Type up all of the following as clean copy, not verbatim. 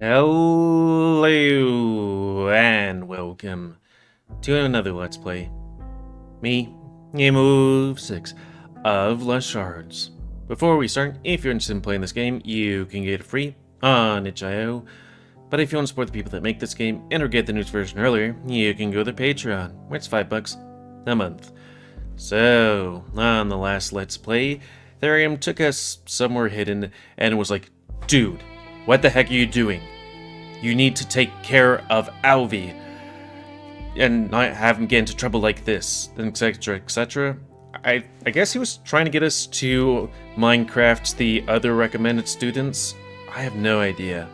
Hello and welcome to another Let's Play. Me, GamerWolfSix of Shards. Before we start, if you're interested in playing this game, you can get it free on itch.io. But if you want to support the people that make this game and or get the news version earlier, you can go to Patreon, where it's $5 a month. So, on the last Let's Play, Therium took us somewhere hidden and was like, dude, what the heck are you doing? You need to take care of Alvi and not have him get into trouble like this, etc., etc. I guess he was trying to get us to Minecraft the other recommended students. I have no idea.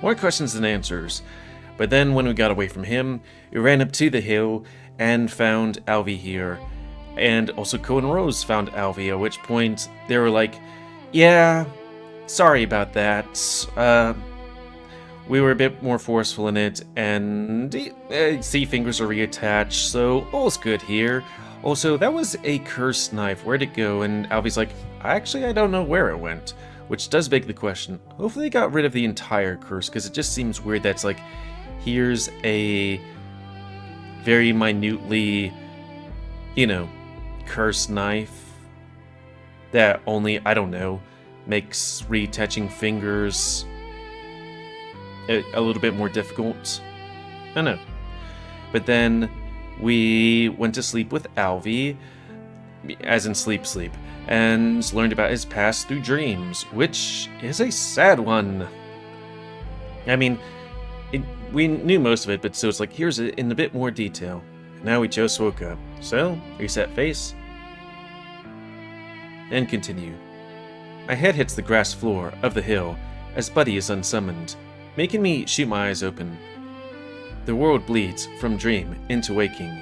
More questions than answers. But then when we got away from him, we ran up to the hill and found Alvi here. And also Ko and Rose found Alvi, at which point they were like, yeah, sorry about that. We were a bit more forceful in it, and see, fingers are reattached, so all's good here. Also, that was a cursed knife. Where'd it go? And Alvi's like, actually, I don't know where it went. Which does beg the question. Hopefully they got rid of the entire curse, because it just seems weird that's like, here's a very minutely, cursed knife that only, I don't know, makes reattaching fingers a little bit more difficult. I don't know. But then we went to sleep with Alvi, as in sleep, and learned about his past through dreams, which is a sad one. I mean, we knew most of it, but so it's like, here's it in a bit more detail. And now we just woke up. So, reset face, and continue. My head hits the grass floor of the hill as Buddy is unsummoned, making me shoot my eyes open. The world bleeds from dream into waking.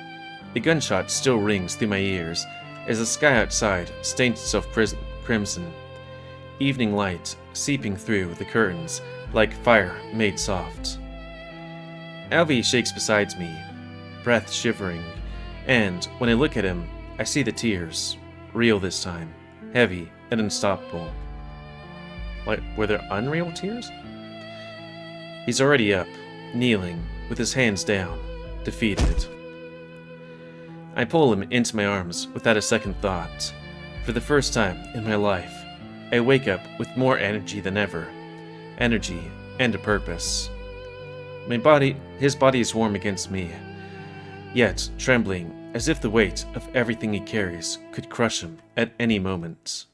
The gunshot still rings through my ears as the sky outside stains itself crimson. Evening light seeping through the curtains like fire made soft. Alvi shakes beside me, breath shivering, and when I look at him, I see the tears, real this time, heavy and unstoppable. Like, were there unreal tears? He's already up, kneeling, with his hands down, defeated. I pull him into my arms without a second thought. For the first time in my life, I wake up with more energy than ever. Energy and a purpose. His body is warm against me, yet trembling as if the weight of everything he carries could crush him at any moment.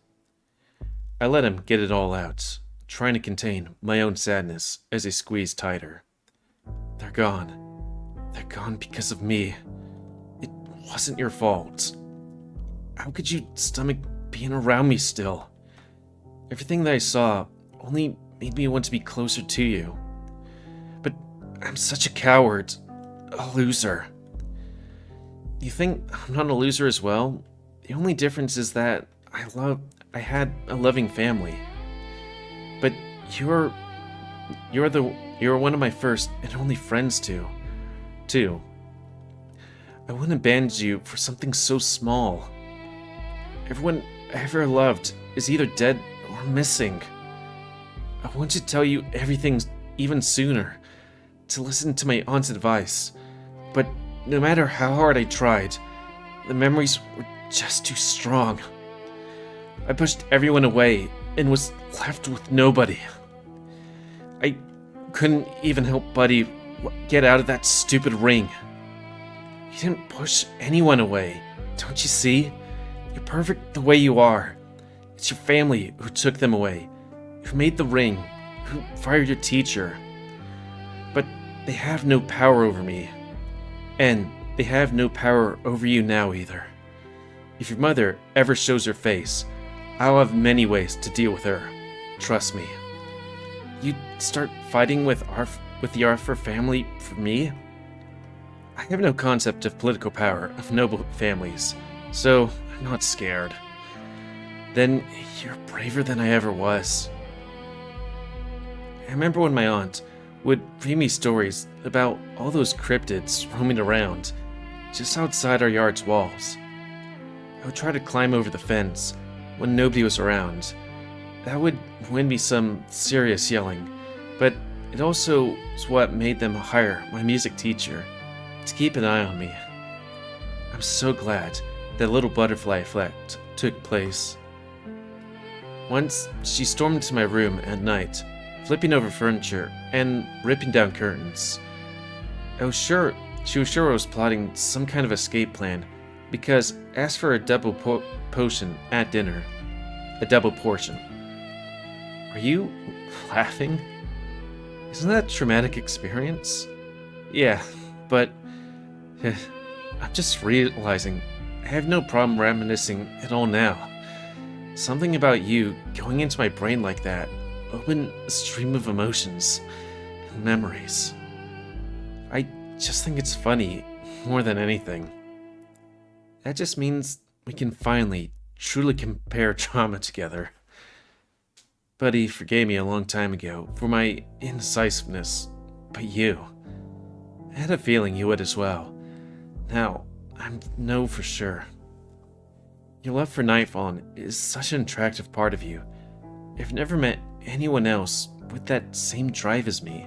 I let him get it all out, trying to contain my own sadness as I squeeze tighter. They're gone. They're gone because of me. It wasn't your fault. How could you stomach being around me still? Everything that I saw only made me want to be closer to you. But I'm such a coward. A loser. You think I'm not a loser as well? The only difference is that I had a loving family. But you're one of my first and only friends too. I wouldn't abandon you for something so small. Everyone I ever loved is either dead or missing. I want to tell you everything even sooner, to listen to my aunt's advice. But no matter how hard I tried, the memories were just too strong. I pushed everyone away and was left with nobody. I couldn't even help Buddy get out of that stupid ring. You didn't push anyone away, don't you see? You're perfect the way you are. It's your family who took them away, who made the ring, who fired your teacher. But they have no power over me. And they have no power over you now either. If your mother ever shows her face, I'll have many ways to deal with her. Trust me. You'd start fighting with the Arthur family for me? I have no concept of political power of noble families, so I'm not scared. Then you're braver than I ever was. I remember when my aunt would read me stories about all those cryptids roaming around just outside our yard's walls. I would try to climb over the fence when nobody was around. That would win me some serious yelling, but It also is what made them hire my music teacher to keep an eye on me. I'm so glad that little butterfly effect took place. Once, she stormed into my room at night, flipping over furniture and ripping down curtains. She was sure I was plotting some kind of escape plan, because I asked for a double potion at dinner. A double portion. Are you laughing? Isn't that a traumatic experience? Yeah, but I'm just realizing I have no problem reminiscing at all now. Something about you going into my brain like that opened a stream of emotions and memories. I just think it's funny more than anything. That just means we can finally truly compare trauma together. Buddy forgave me a long time ago for my indecisiveness, but you, I had a feeling you would as well. Now, I know for sure. Your love for Nightfallen is such an attractive part of you. I've never met anyone else with that same drive as me.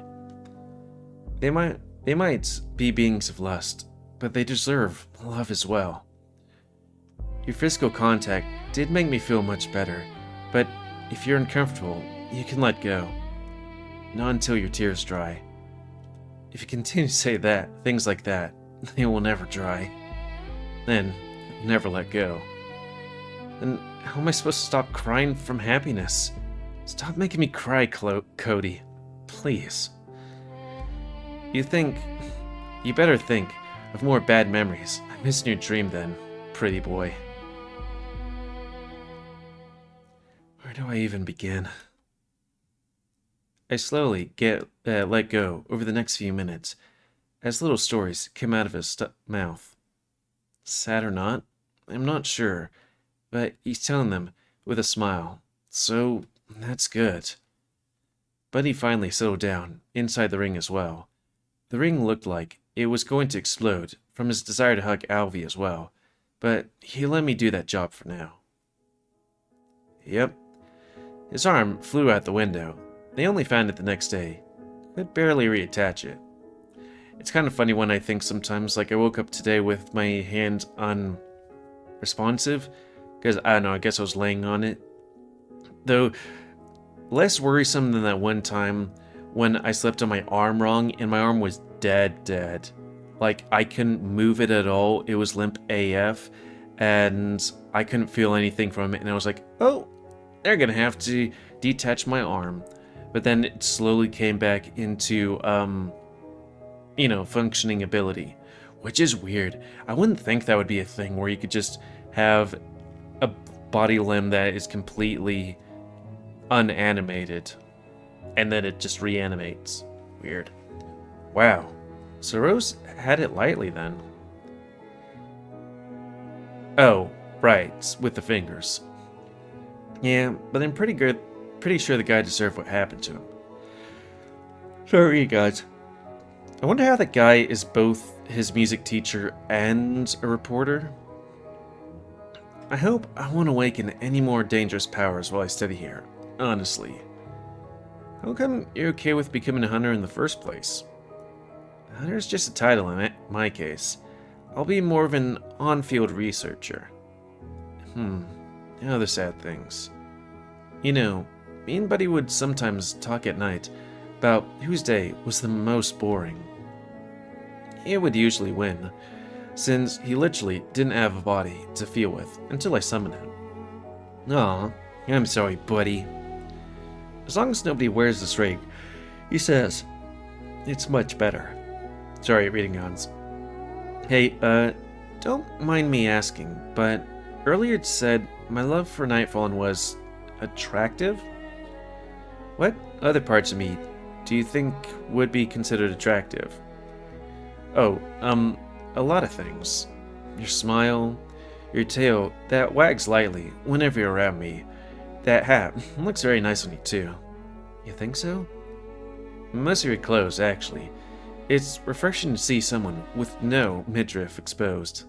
They might be beings of lust, but they deserve love as well. Your physical contact did make me feel much better, but if you're uncomfortable, you can let go. Not until your tears dry. If you continue to say things like that, they will never dry. Then, never let go. Then how am I supposed to stop crying from happiness? Stop making me cry, Cody. Please. You better think of more bad memories I missed in your dream then, pretty boy. Where do I even begin? I slowly let go over the next few minutes, as little stories came out of his mouth. Sad or not, I'm not sure, but he's telling them with a smile, so that's good. Buddy finally settled down inside the ring as well. The ring looked like it was going to explode from his desire to hug Alvy as well, but he let me do that job for now. Yep. His arm flew out the window. They only found it the next day. Could barely reattach it. It's kind of funny when I think sometimes, like I woke up today with my hand unresponsive, because I don't know, I guess I was laying on it. Though, less worrisome than that one time when I slept on my arm wrong and my arm was dead. Like, I couldn't move it at all. It was limp AF, and I couldn't feel anything from it, and I was like, oh, they're gonna have to detach my arm. But then it slowly came back into, functioning ability, which is weird. I wouldn't think that would be a thing where you could just have a body limb that is completely unanimated, and then it just reanimates. Weird. Wow. So Rose had it lightly then. Oh, right, with the fingers. Yeah, but I'm pretty sure the guy deserved what happened to him. Sorry, guys. I wonder how that guy is both his music teacher and a reporter. I hope I won't awaken any more dangerous powers while I study here, honestly. How come you're okay with becoming a hunter in the first place? Hunter's just a title in my case. I'll be more of an on-field researcher. Other sad things. You know, me and Buddy would sometimes talk at night about whose day was the most boring. He would usually win, since he literally didn't have a body to feel with until I summoned him. Aw, I'm sorry, Buddy. As long as nobody wears this ring, he says, it's much better. Sorry, reading ons. Hey, don't mind me asking, but earlier it said my love for Nightfallen was attractive? What other parts of me do you think would be considered attractive? Oh, a lot of things. Your smile, your tail that wags lightly whenever you're around me. That hat looks very nice on you too. You think so? Most of your clothes, actually. It's refreshing to see someone with no midriff exposed.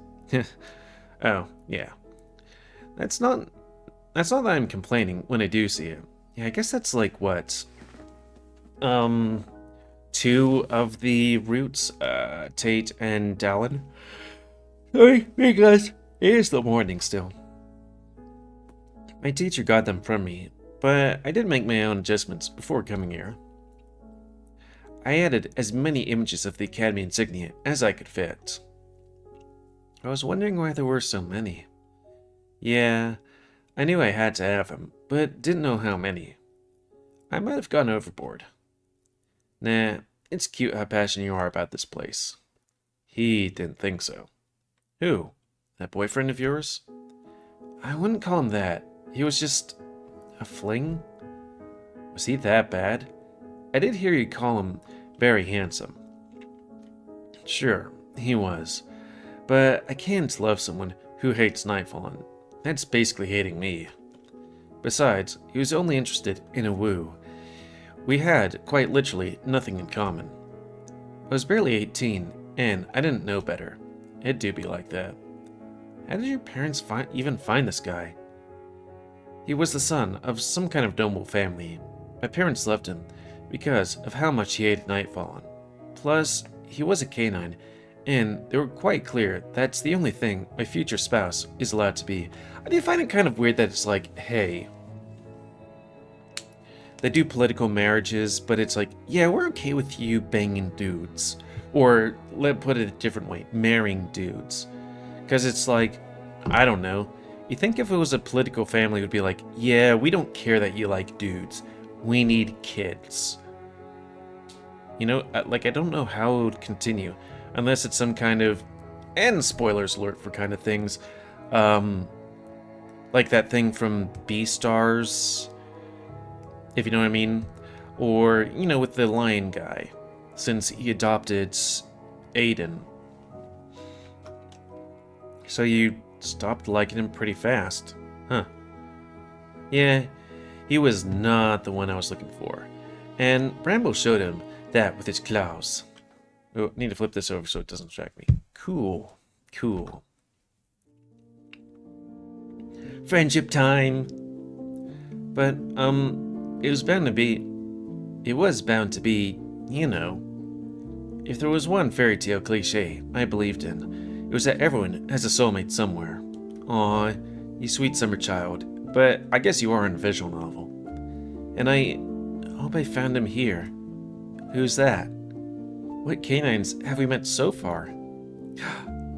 Oh, yeah. That's not that I'm complaining when I do see it. Yeah, I guess that's like what? two of the roots, Tate and Dallin. Sorry, because it is the morning still. My teacher got them from me, but I did make my own adjustments before coming here. I added as many images of the Academy insignia as I could fit. I was wondering why there were so many. Yeah, I knew I had to have them, but didn't know how many. I might have gone overboard. Nah, it's cute how passionate you are about this place. He didn't think so. Who? That boyfriend of yours? I wouldn't call him that. He was just a fling? Was he that bad? I did hear you call him very handsome. Sure, he was. But I can't love someone who hates Nightfallen. That's basically hating me. Besides, he was only interested in a woo. We had, quite literally, nothing in common. I was barely 18, and I didn't know better. It do be like that. How did your parents even find this guy? He was the son of some kind of noble family. My parents loved him because of how much he hated Nightfallen. Plus, he was a canine, and they were quite clear that's the only thing my future spouse is allowed to be. I do find it kind of weird that it's like, hey, they do political marriages, but it's like, yeah, we're okay with you banging dudes. Or, let's put it a different way, marrying dudes. Because it's like, I don't know. You think if it was a political family, it would be like, yeah, we don't care that you like dudes. We need kids. You know, like, I don't know how it would continue. Unless it's some kind of, and spoilers alert for kind of things. Like that thing from Beastars, if you know what I mean. Or, you know, with the lion guy, since he adopted Aiden. So you stopped liking him pretty fast, huh? Yeah, he was not the one I was looking for. And Bramble showed him that with his claws. Oh, need to flip this over so it doesn't distract me. Cool, cool. Friendship time! But, it was bound to be, you know. If there was one fairy tale cliche I believed in, it was that everyone has a soulmate somewhere. Aw, you sweet summer child, but I guess you are in a visual novel. And I hope I found him here. Who's that? What canines have we met so far?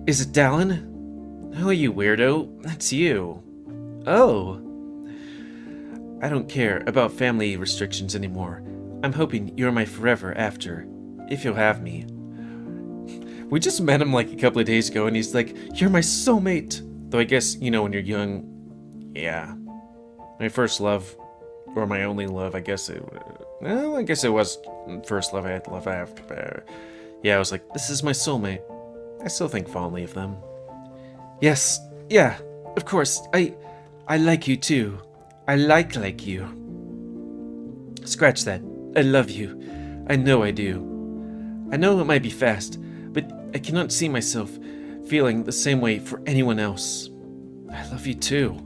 Is it Dallin? Oh, you weirdo, that's you. Oh. I don't care about family restrictions anymore. I'm hoping you're my forever after, if you'll have me. We just met him like a couple of days ago and he's like, you're my soulmate. Though I guess, you know, when you're young, yeah. My first love, or my only love, I guess it was first love I had love after, but yeah, I was like, this is my soulmate. I still think fondly of them. Yes, yeah, of course, I like you too. I like you. Scratch that. I love you. I know I do. I know it might be fast, but I cannot see myself feeling the same way for anyone else. I love you too.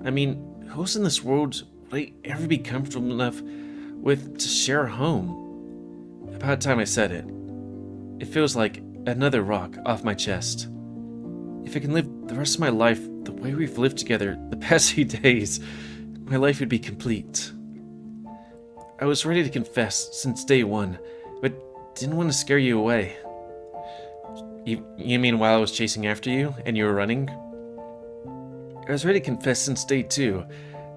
I mean, who's in this world would I ever be comfortable enough with to share a home? About time I said it. It feels like another rock off my chest. If I can live the rest of my life the way we've lived together the past few days, my life would be complete. I was ready to confess since day one, but didn't want to scare you away. You mean while I was chasing after you and you were running? I was ready to confess since day two.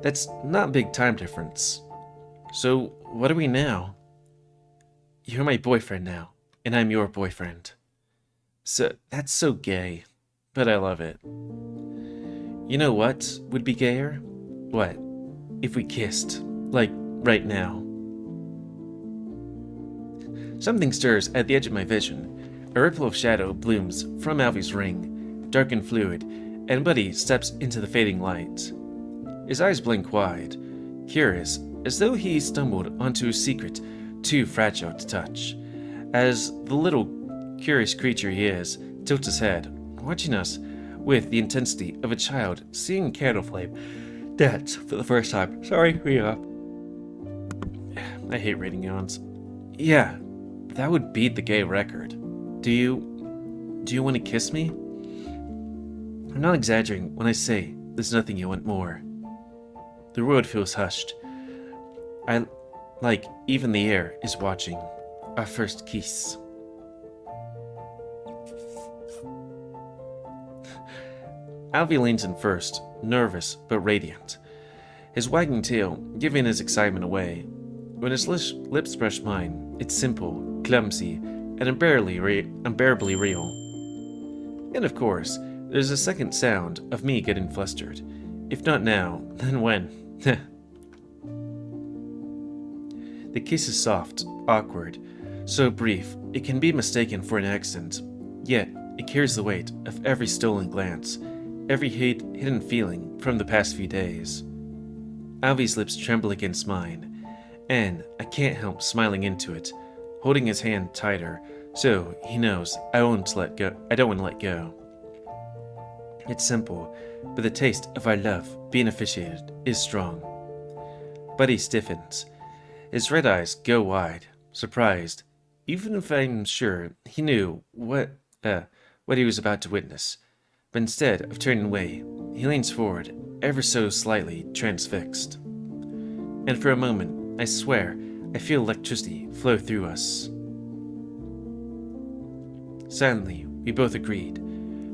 That's not a big time difference. So, what are we now? You're my boyfriend now, and I'm your boyfriend. So, that's so gay, but I love it. You know what would be gayer? What? If we kissed, like right now. Something stirs at the edge of my vision. A ripple of shadow blooms from Alfie's ring, dark and fluid, and Buddy steps into the fading light. His eyes blink wide, curious, as though he stumbled onto a secret too fragile to touch. As the little, curious creature he is tilts his head, watching us with the intensity of a child seeing a candle flame dance for the first time. Sorry, I hate reading yawns. Yeah, That would beat the gay record. Do you want to kiss me? I'm not exaggerating when I say there's nothing you want more. The world feels hushed. Even the air is watching. Our first kiss. Alfie leans in first, nervous but radiant, his wagging tail giving his excitement away. When his lips brush mine, it's simple, clumsy, and unbearably real. And of course, there's a second sound of me getting flustered. If not now, then when? The kiss is soft, awkward, so brief it can be mistaken for an accident, yet it carries the weight of every stolen glance, every hidden feeling from the past few days. Alvy's lips tremble against mine, and I can't help smiling into it, holding his hand tighter so he knows I don't want to let go. It's simple, but the taste of our love being officiated is strong. Buddy stiffens. His red eyes go wide, surprised, even if I'm sure he knew what he was about to witness. But instead of turning away, he leans forward, ever so slightly transfixed. And for a moment, I swear, I feel electricity flow through us. Silently, we both agreed.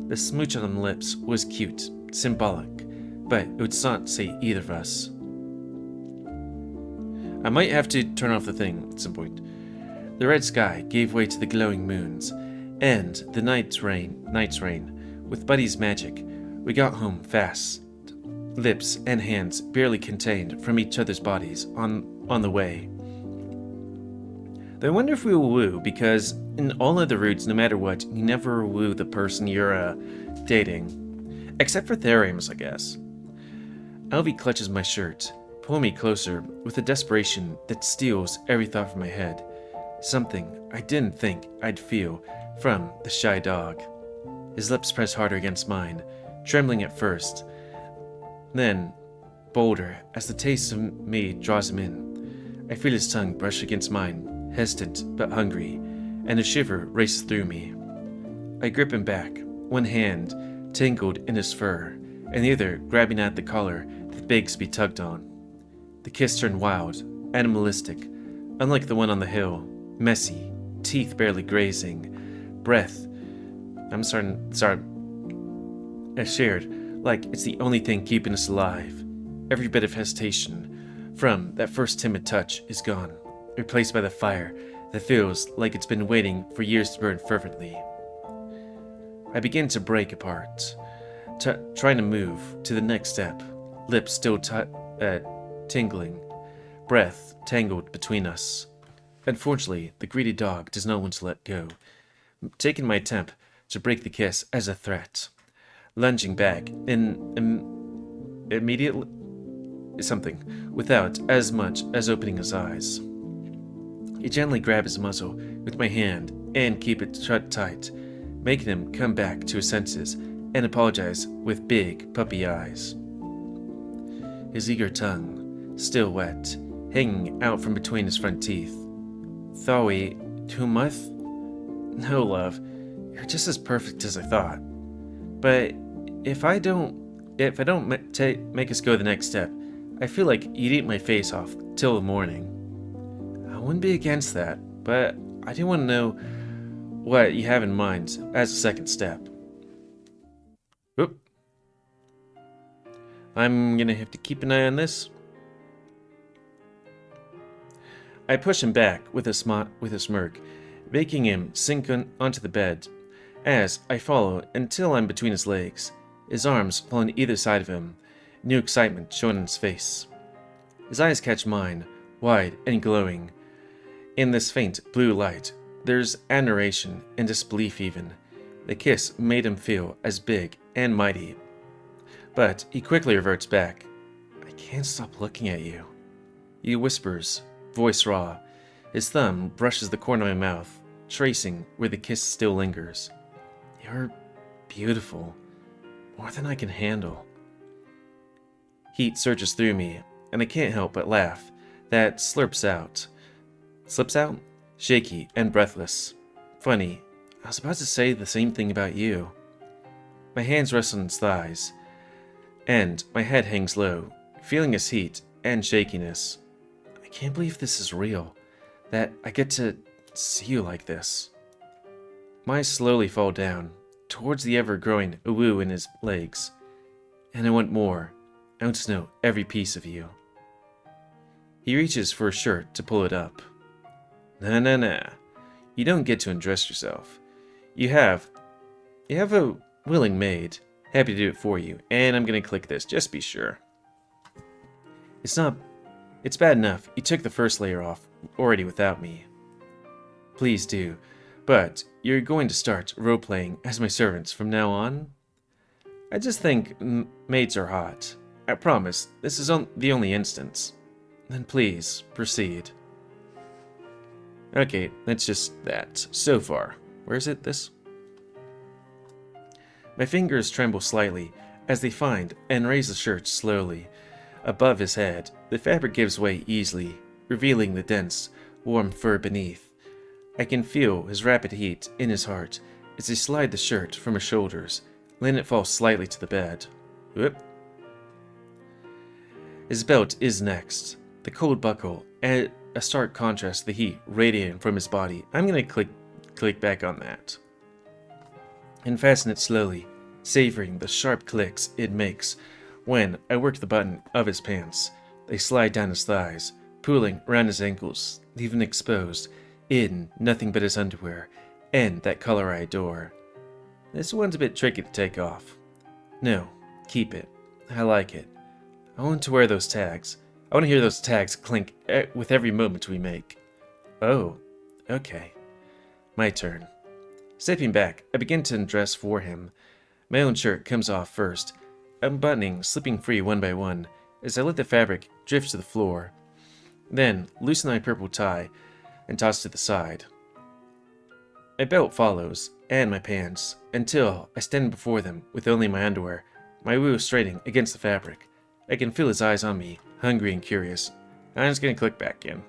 The smooch on the lips was cute, symbolic, but it would not say either of us. I might have to turn off the thing at some point. The red sky gave way to the glowing moons, and the night's rain. With Buddy's magic, we got home fast, lips and hands barely contained from each other's bodies on the way. Though I wonder if we will woo, because in all other routes, no matter what, you never woo the person you're dating. Except for theriums, I guess. Alvy clutches my shirt, pulling me closer with a desperation that steals every thought from my head. Something I didn't think I'd feel from the shy dog. His lips press harder against mine, trembling at first, then bolder as the taste of me draws him in. I feel his tongue brush against mine, hesitant but hungry, and a shiver races through me. I grip him back, one hand tangled in his fur, and the other grabbing at the collar that begs to be tugged on. The kiss turned wild, animalistic, unlike the one on the hill, messy, teeth barely grazing, breath. I shared, like it's the only thing keeping us alive. Every bit of hesitation from that first timid touch is gone, replaced by the fire that feels like it's been waiting for years to burn fervently. I begin to break apart, trying to move to the next step, lips still tingling, breath tangled between us. Unfortunately, the greedy dog does not want to let go, taking my attempt to break the kiss as a threat, lunging back immediately something without as much as opening his eyes. I gently grab his muzzle with my hand and keep it shut tight, making him come back to his senses and apologize with big puppy eyes. His eager tongue, still wet, hanging out from between his front teeth. Thawi, too much? No, love, you're just as perfect as I thought. But if I don't make us go the next step, I feel like you'd eat my face off till the morning. I wouldn't be against that, but I do want to know what you have in mind as a second step. Oop. I'm gonna have to keep an eye on this. I push him back with a smirk, making him sink onto the bed, as I follow until I'm between his legs, his arms fall on either side of him, new excitement showing in his face. His eyes catch mine, wide and glowing. In this faint blue light, there's admiration and disbelief even. The kiss made him feel as big and mighty. But he quickly reverts back. I can't stop looking at you. He whispers, voice raw. His thumb brushes the corner of my mouth, tracing where the kiss still lingers. You're beautiful. More than I can handle. Heat surges through me, and I can't help but laugh. That slips out. shaky and breathless. Funny, I was about to say the same thing about you. My hands rest on his thighs, and my head hangs low, feeling his heat and shakiness. I can't believe this is real, that I get to see you like this. My eyes slowly fall down, towards the ever-growing woo in his legs. And I want more. I want to know every piece of you. He reaches for a shirt to pull it up. Nah. You don't get to undress yourself. You have a willing maid. Happy to do it for you. And I'm gonna click this, just be sure. It's bad enough you took the first layer off already without me. Please do. But you're going to start role-playing as my servants from now on? I just think maids are hot. I promise, this is the only instance. Then please, proceed. Okay, that's just that. So far. Where is it, this? My fingers tremble slightly as they find and raise the shirt slowly. Above his head, the fabric gives way easily, revealing the dense, warm fur beneath. I can feel his rapid heat in his heart as they slide the shirt from his shoulders, letting it fall slightly to the bed. Whoop. His belt is next. The cold buckle, and a stark contrast to the heat radiating from his body. I'm gonna click back on that. And fasten it slowly, savoring the sharp clicks it makes when I work the button of his pants. They slide down his thighs, pooling around his ankles, leaving exposed in nothing but his underwear, and that color I adore. This one's a bit tricky to take off. No, keep it. I like it. I want to wear those tags. I want to hear those tags clink with every moment we make. Oh, okay. My turn. Stepping back, I begin to undress for him. My own shirt comes off first, unbuttoning, slipping free one by one, as I let the fabric drift to the floor. Then, loosen my purple tie and toss to the side. My belt follows, and my pants, until I stand before them with only my underwear, my woo straining against the fabric. I can feel his eyes on me, hungry and curious. I'm just gonna click back in.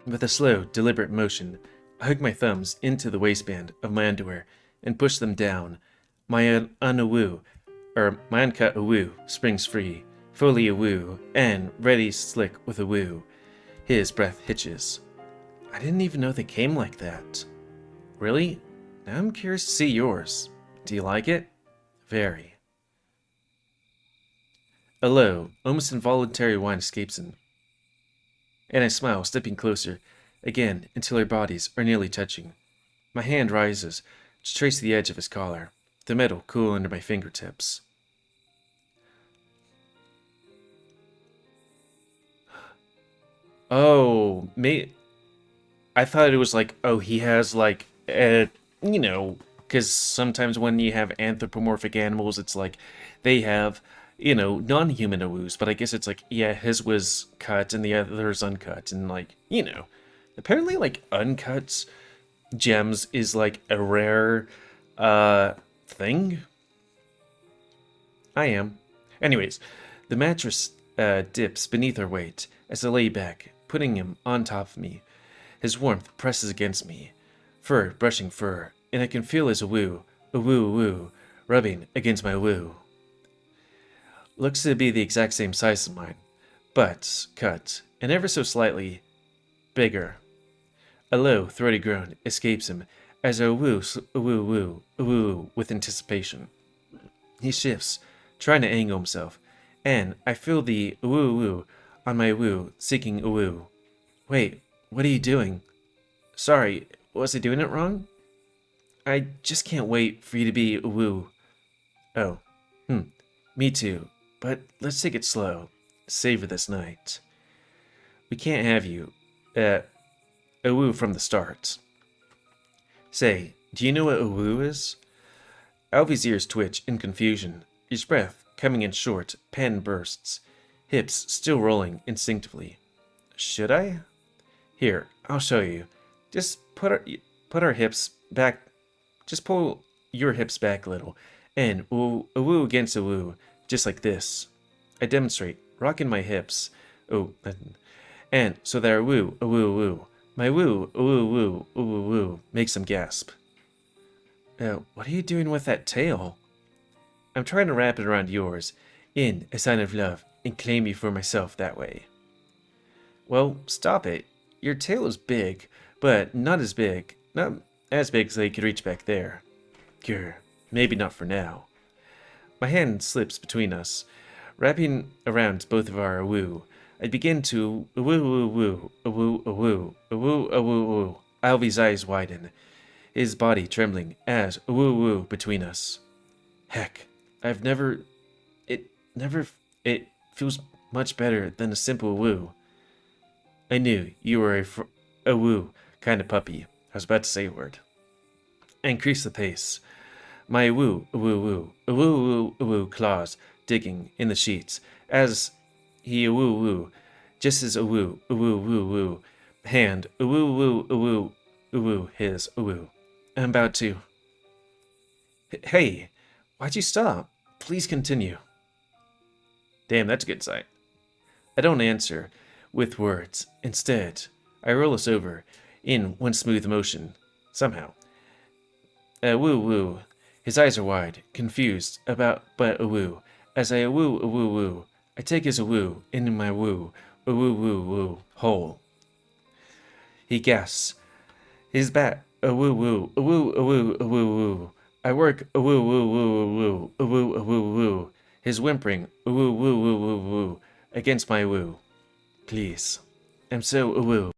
With a slow, deliberate motion, I hook my thumbs into the waistband of my underwear and push them down. My uncut awoo springs free, fully awoo, and ready slick with a woo. His breath hitches. I didn't even know they came like that. Really? Now I'm curious to see yours. Do you like it? Very. A low, almost involuntary whine escapes him, and I smile, stepping closer, again until our bodies are nearly touching. My hand rises to trace the edge of his collar, the metal cool under my fingertips. Oh, I thought it was like, oh, he has like, because sometimes when you have anthropomorphic animals, it's like they have, non-human awoos, but I guess it's like, yeah, his was cut and the other's uncut, and like, apparently like uncut gems is like a rare thing. I am. Anyways, the mattress dips beneath our weight as I lay back, putting him on top of me. His warmth presses against me, fur brushing fur, and I can feel his woo, rubbing against my woo. Looks to be the exact same size as mine, but cut, and ever so slightly bigger. A low, throaty groan escapes him as I woo with anticipation. He shifts, trying to angle himself, and I feel the woo on my woo, seeking a woo. Wait, what are you doing? Sorry, was I doing it wrong? I just can't wait for you to be a woo. Oh, me too, but let's take it slow. Savor this night. We can't have you, a woo from the start. Say, do you know what a woo is? Alvy's ears twitch in confusion, his breath coming in short, pen bursts, hips still rolling instinctively. Should I? Here, I'll show you. Just put our hips back. Just pull your hips back a little, and a woo against a woo, just like this. I demonstrate, rocking my hips. Oh, And so their woo, a woo, woo. My woo, a woo, woo, a woo, woo, makes them gasp. What are you doing with that tail? I'm trying to wrap it around yours, in a sign of love, and claim you for myself that way. Well, stop it. Your tail is big, but not as big as they could reach back there. Grr, maybe not for now. My hand slips between us, wrapping around both of our awoo. I begin to awoo, awoo, awoo, awoo, awoo, awoo, awoo. Alvy's eyes widen, his body trembling as awoo, woo between us. Heck, it feels much better than a simple woo. I knew you were a woo kind of puppy. I was about to say a word. I increase the pace. My woo, woo, woo, woo, woo, woo claws digging in the sheets as he woo, woo, just as a woo, woo, woo, woo, hand, woo, woo, woo, woo, his woo. I'm about to. Hey, why'd you stop? Please continue. Damn, that's a good sight. I don't answer with words. Instead, I roll us over in one smooth motion. Somehow. Woo woo. His eyes are wide, confused but a woo. As I woo woo, I take his woo into my woo woo woo hole. He gasps. His bat woo woo woo woo woo woo. I work woo woo woo woo woo woo woo. His whimpering woo woo woo woo woo against my woo. Please, I'm so woo.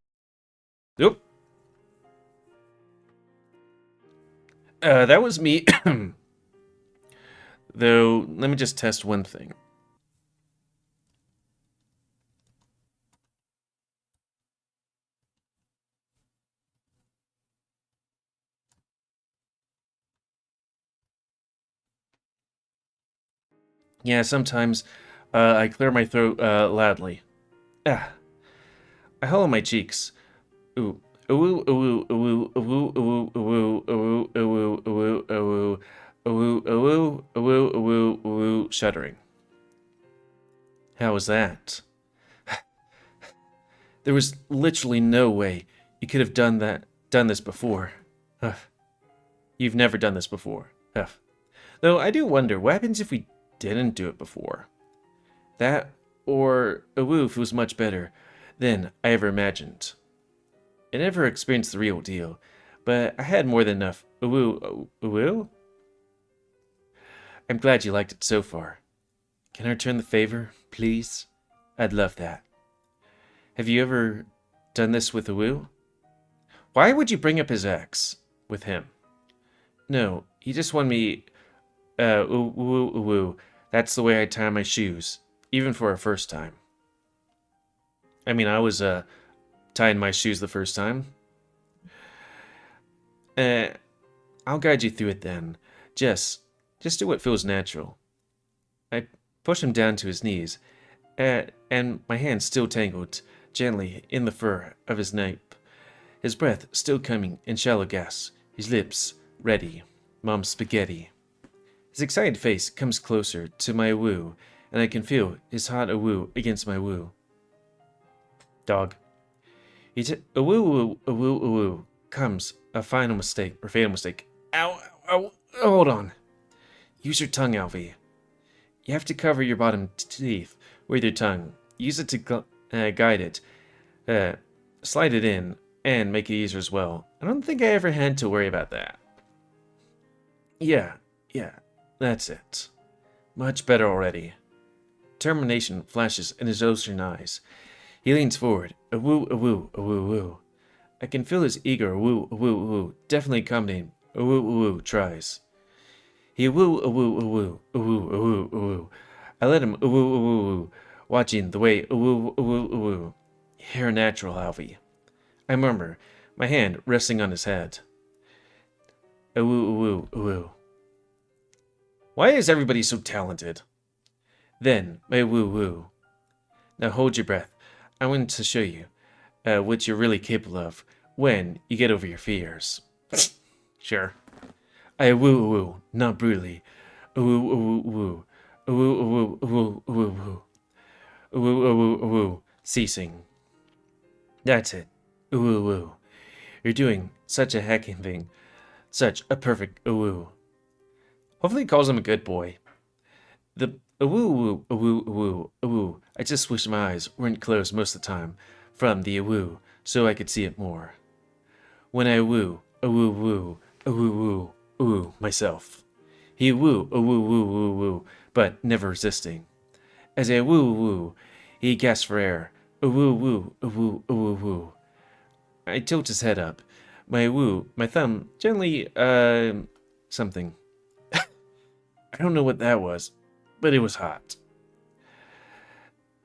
Nope. That was me. Though, let me just test one thing. Yeah, sometimes I clear my throat loudly. Ah. I hollow my cheeks. Ooh. Ooh, ooh, ooh, ooh, ooh, ooh, ooh, ooh, ooh, ooh, ooh, ooh, ooh, ooh, ooh, ooh, shuddering. How was that? There was literally no way you could have done this before. You've never done this before. Though I do wonder, what happens if we didn't do it before? That, or a woof was much better than I ever imagined. I never experienced the real deal, but I had more than enough woo. I'm glad you liked it so far. Can I return the favor, please? I'd love that. Have you ever done this with a woo? Why would you bring up his ex with him? No, he just wanted me woo. That's the way I tie my shoes, even for a first time. I mean, I was tying my shoes the first time. I'll guide you through it then. Just do what feels natural. I push him down to his knees, and my hand still tangled gently in the fur of his nape. His breath still coming in shallow gasps, his lips ready, mom's spaghetti. His excited face comes closer to my woo, and I can feel his hot woo against my woo. Dog. A woo comes a fatal mistake. Ow, hold on. Use your tongue, Alfie. You have to cover your bottom teeth with your tongue. Use it to guide it. Slide it in, and make it easier as well. I don't think I ever had to worry about that. Yeah, that's it. Much better already. Determination flashes in his ocean eyes. He leans forward. A woo. I can feel his eager woo, definitely accompanying a woo tries. He woo. I let him woo, watching the way woo. Hair natural, Alfie. I murmur, my hand resting on his head. Woo. Why is everybody so talented? Then, my woo. Now hold your breath. I want to show you what you're really capable of when you get over your fears. Sure. I woo, not brutally. Woo. Woo, ceasing. That's it. Ooh, ooh, ooh. You're doing such a hacking thing. Such a perfect ooh, ooh. Hopefully he calls him a good boy. The awoo, awoo, awoo, awoo. I just wish my eyes weren't closed most of the time from the awoo, so I could see it more. When I woo, awoo, woo, awoo, woo, awoo, myself. He woo, awoo, woo, woo, woo, but never resisting. As I woo, woo, he gasped for air. Awoo, woo, awoo, awoo, woo. I tilt his head up. My thumb gently, something. I don't know what that was, but it was hot.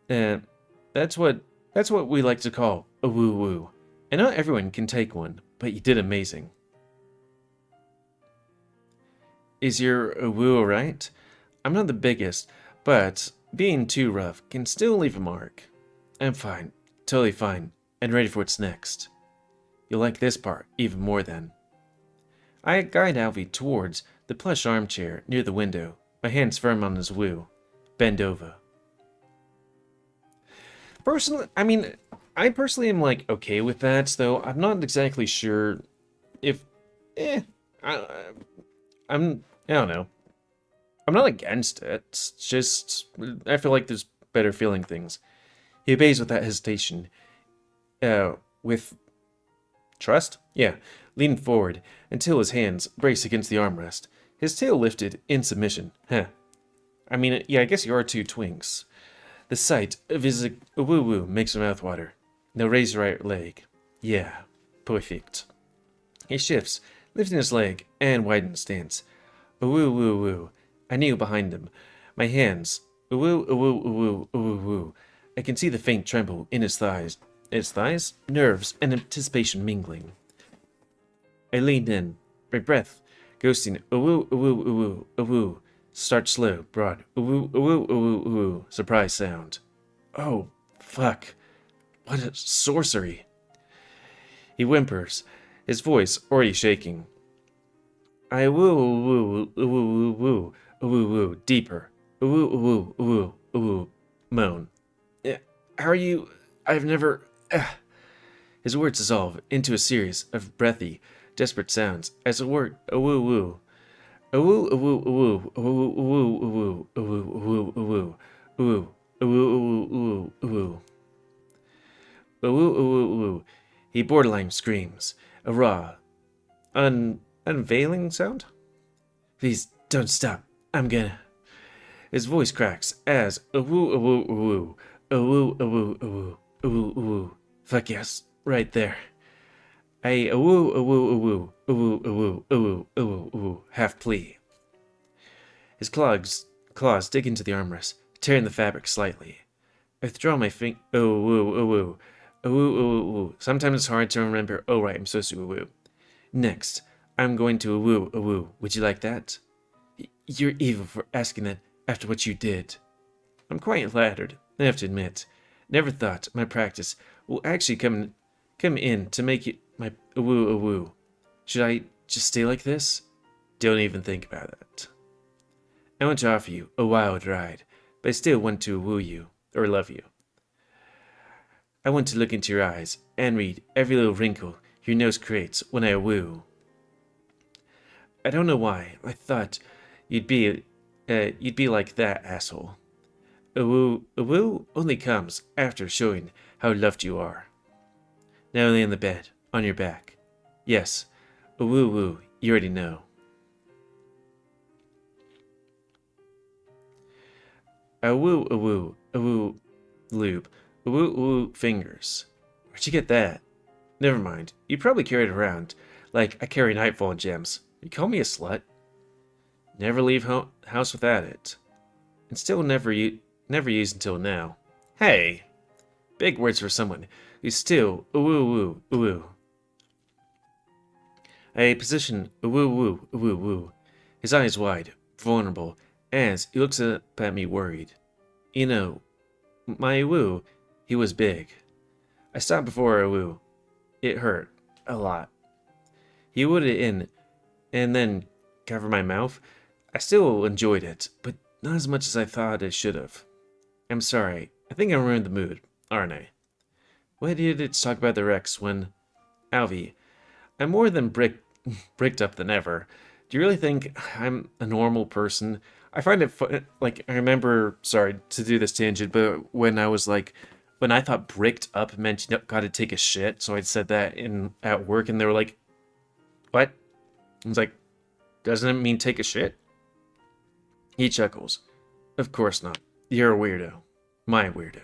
And that's what that's what we like to call a woo woo. And not everyone can take one, but you did amazing. Is your a woo alright? I'm not the biggest, but being too rough can still leave a mark. I'm fine, totally fine, and ready for what's next. You'll like this part even more then. I guide Alfie towards the plush armchair near the window, my hands firm on his woo. Bend over. Personally, I personally am like okay with that, though I'm not exactly sure if, I, I don't know. I'm not against it. It's just I feel like there's better feeling things. He obeys without hesitation, with trust. Yeah, leaning forward until his hands brace against the armrest, his tail lifted in submission. Huh. Yeah, I guess you are two twinks. The sight of his woo-woo makes my mouth water. Now raise your right leg. Yeah, perfect. He shifts, lifting his leg and widens stance. Woo-woo-woo. I kneel behind him. My hands. Woo-woo-woo-woo-woo-woo. I can see the faint tremble in his thighs. His thighs? Nerves and anticipation mingling. I leaned in, my breath ghosting. Woo-woo-woo-woo-woo. Start slow, broad. Woo-woo-woo-woo-woo. Surprise sound. Oh, fuck. What a sorcery. He whimpers, his voice already shaking. I woo woo woo woo woo woo woo deeper. Woo woo woo woo moan. How are you? I've never. His words dissolve into a series of breathy, desperate sounds as a word a woo woo. A woo a woo a woo a woo a woo a woo a woo a woo a woo a woo a woo a woo a woo a woo a woo. He borderline screams, a raw, unveiling sound. Please don't stop. I'm gonna. His voice cracks as a woo a woo a woo a woo a woo a woo a woo a woo. Fuck yes, right there. A woo a woo a woo a woo a woo a woo a woo a woo half plea. His claws dig into the armrest, tearing the fabric slightly. I withdraw my finger. Oh woo oh woo oh woo oh woo woo. Sometimes it's hard to remember. Oh right, I'm supposed to woo. Next, I'm going to a woo a woo. Would you like that? You're evil for asking that after what you did. I'm quite flattered, I have to admit. Never thought my practice will actually come in to make it my a woo. Should I just stay like this? Don't even think about it. I want to offer you a wild ride, but I still want to woo you, or love you. I want to look into your eyes and read every little wrinkle your nose creates when I woo. I don't know why. I thought you'd be like that, asshole. A woo only comes after showing how loved you are. Now lay in the bed, on your back. Yes, a woo, you already know. A woo, lube. A woo, fingers. Where'd you get that? Never mind. You probably carry it around, like I carry Nightfallen gems. You call me a slut? Never leave house without it. And still never used until now. Hey! Big words for someone who's still woo. I position woo. His eyes wide, vulnerable, as he looks up at me worried. You know, my woo, he was big. I stopped before a woo. It hurt. A lot. He would it in, and then cover my mouth. I still enjoyed it, but not as much as I thought I should have. I'm sorry. I think I ruined the mood, aren't I? What idiots talk about their ex when... Alvy, I'm more than bricked up than ever. Do you really think I'm a normal person? I find it fun, like, I remember, sorry to do this tangent, but when I was like, when I thought bricked up meant you gotta take a shit, so I said that at work, and they were like, what? I was like, doesn't it mean take a shit? He chuckles. Of course not. You're a weirdo. My weirdo.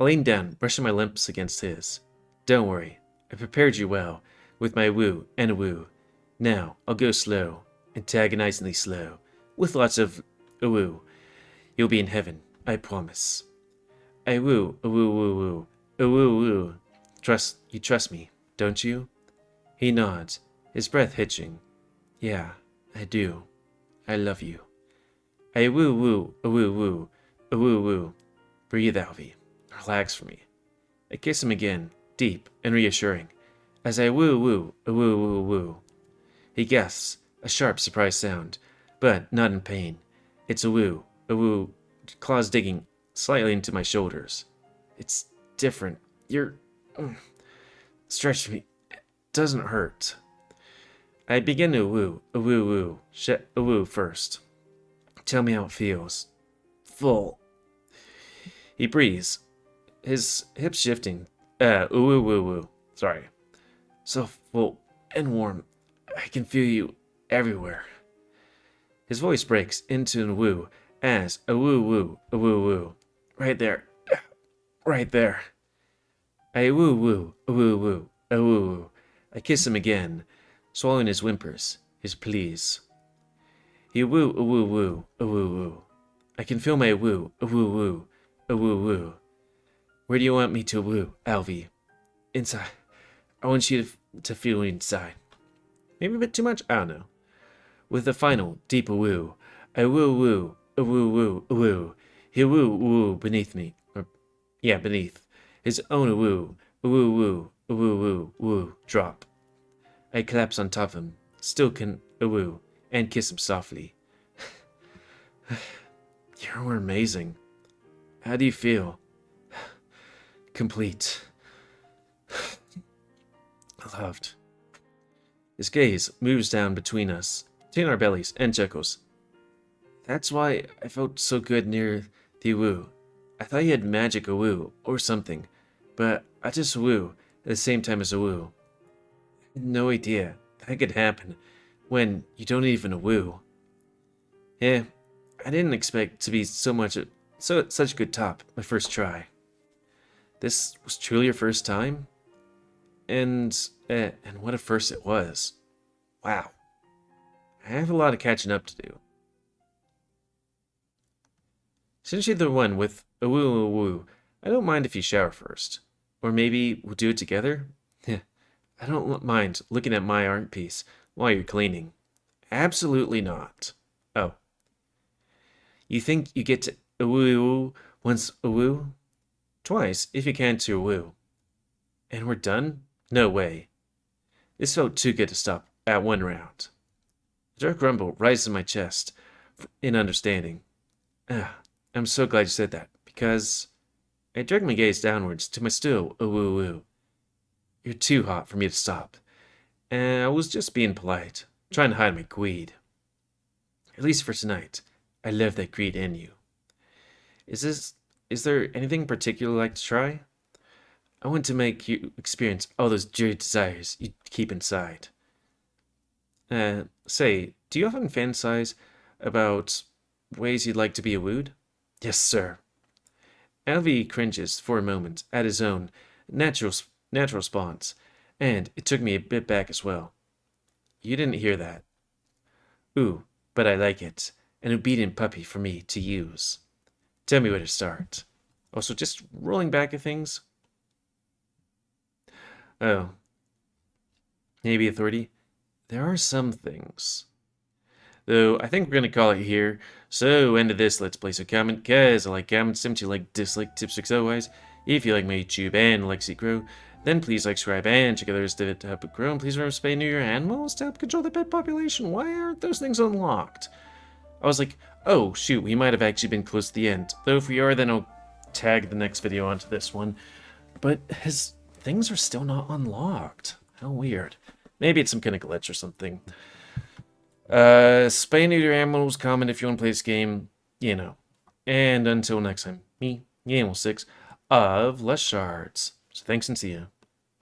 I lean down, brushing my lips against his. Don't worry. I prepared you well, with my woo and a woo. Now, I'll go slow, antagonizingly slow, with lots of a woo. You'll be in heaven, I promise. I woo, a woo woo woo, a woo woo. You trust me, don't you? He nods, his breath hitching. Yeah, I do. I love you. I woo woo, a woo woo, a woo woo. Breathe, Alvy. Relax for me. I kiss him again, deep and reassuring, as I woo woo, a woo woo woo. He gasps, a sharp surprise sound, but not in pain. It's a woo, claws digging slightly into my shoulders. It's different. You're... Stretch me. It doesn't hurt. I begin to woo, a woo first. Tell me how it feels. Full. He breathes, his hips shifting. Woo. Sorry. So full and warm. I can feel you everywhere. His voice breaks into a woo as a woo. Right there. Right there. I woo, a woo. I kiss him again, swallowing his whimpers, his pleas. He woo, a woo. I can feel my woo, a woo. Where do you want me to woo, Alvy? Inside. I want you to feel inside. Maybe a bit too much? I don't know. With a final, deep woo. I woo, a woo. He woo beneath me. Beneath. His own woo, a woo, drop. I collapse on top of him, still can woo, and kiss him softly. You're amazing. How do you feel? Complete. Loved. His gaze moves down between our bellies, and chuckles. That's why I felt so good near the woo. I thought you had magic a woo, or something, but I just woo at the same time as a woo. I had no idea that could happen when you don't even woo. Yeah, I didn't expect to be such a good top my first try. This was truly your first time? And what a first it was. Wow. I have a lot of catching up to do. Since you're the one with a woo, I don't mind if you shower first. Or maybe we'll do it together? I don't mind looking at my art piece while you're cleaning. Absolutely not. Oh. You think you get to a woo once a woo? Twice, if you can to a woo. And we're done? No way. This felt too good to stop at one round. A dark rumble rises in my chest in understanding. I'm so glad you said that, because I dragged my gaze downwards to my still a woo. You're too hot for me to stop. And I was just being polite, trying to hide my greed. At least for tonight, I love that greed in you. Is there anything particular you'd like to try? I want to make you experience all those dirty desires you keep inside. Say, do you often fantasize about ways you'd like to be wooed? Yes, sir. Alvy cringes for a moment at his own natural response, and it took me a bit back as well. You didn't hear that. Ooh, but I like it. An obedient puppy for me to use. Tell me where to start. Also, just rolling back at things. Oh. Maybe authority? There are some things. Though, I think we're going to call it here. So, end of this Let's Play. So, comment, cause I like comments, simply you like, dislike, tips, tricks, otherwise. If you like my YouTube and like to see grow, then please like, subscribe, and check out the rest of it to help it grow. And please remember to spay new your animals to help control the pet population. Why aren't those things unlocked? I was like, oh, shoot, we might have actually been close to the end. Though if we are, then I'll tag the next video onto this one. but his things are still not unlocked. How weird. Maybe it's some kind of glitch or something. Spay neuter animals comment if you want to play this game, you know. And until next time, me, GamerWolfSix, of less shards. So thanks and see ya.